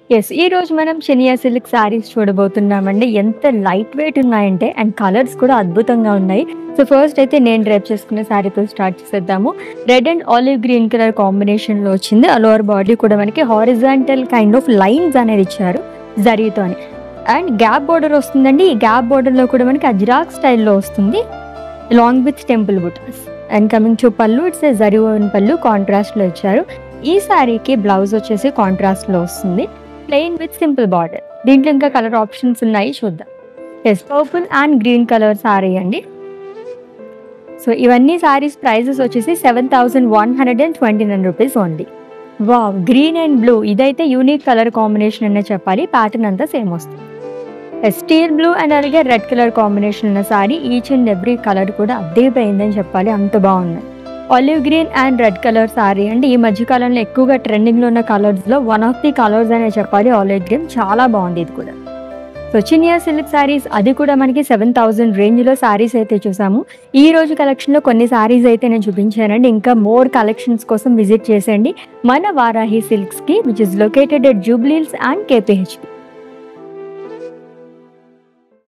Yes. ఈరోజు మనం షినియా silk saris చూడబోతున్నామండి. ఎంత లైట్ వెయిట్ ఉన్నాయంటే అండ్ కలర్స్ కూడా అద్భుతంగా ఉన్నాయి. సో, ఫస్ట్ అయితే నేను డ్రైప్ చేసుకున్న శారీతో స్టార్ట్ చేసేద్దాము. Red and olive green colour కాంబినేషన్‌లో వచ్చింది. లోవర్ బాడీ కూడా మనకి హారిజాంటల్ కైండ్ ఆఫ్ లైన్స్ అనేది ఇచ్చారు జరీతోని. అండ్ గ్యాప్ బోర్డర్ వస్తుందండి. ఈ గ్యాప్ బోర్డర్‌లో కూడా మనకి అజ్రాక్ స్టైల్‌లో వస్తుంది. లాంగ్ విత్ టెంపుల్ బుటాస్. And coming to pallu, it's a zari woven pallu కాంట్రాస్ట్‌లో ఇచ్చారు. ఈ శారీకి బ్లౌజ్ వచ్చేసి కాంట్రాస్ట్‌లో వస్తుంది. Plain with simple border. దీంట్లో ఇంకా కలర్ ఆప్షన్స్ ఉన్నాయి, చూద్దాం. Yes, purple and green colour sari అండి. సో, ఇవన్నీ శారీస్ ప్రైజెస్ వచ్చేసి 7,129 rupees only. Wow! Green and blue ఇదైతే యూనిక్ కలర్ కాంబినేషన్ అనే చెప్పాలి. ప్యాటర్న్ అంతా సేమ్ వస్తుంది. స్టీల్ బ్లూ అండ్ అలాగే రెడ్ కలర్ కాంబినేషన్ ఉన్న sari. Each and every colour కూడా అద్దరిపోయిందని చెప్పాలి, అంత బాగున్నాయి. Olive green and red colour sari అండి. ఈ మధ్య కాలంలో ఎక్కువగా ట్రెండింగ్లో ఉన్న కలర్స్లో వన్ ఆఫ్ ది కలర్స్ అనే చెప్పాలి. ఆలివ్ గ్రీన్ చాలా బాగుంది ఇది కూడా. సో, చినియా సిల్క్ శారీస్ అది కూడా మనకి 7,000 రేంజ్లో శారీస్ అయితే చూసాము. ఈ రోజు కలెక్షన్లో కొన్ని శారీస్ అయితే నేను చూపించానండి. ఇంకా మోర్ కలెక్షన్స్ కోసం విజిట్ చేసేయండి మన వారాహి సిల్క్స్కి, which is located at Jubilee Hills and KPHP.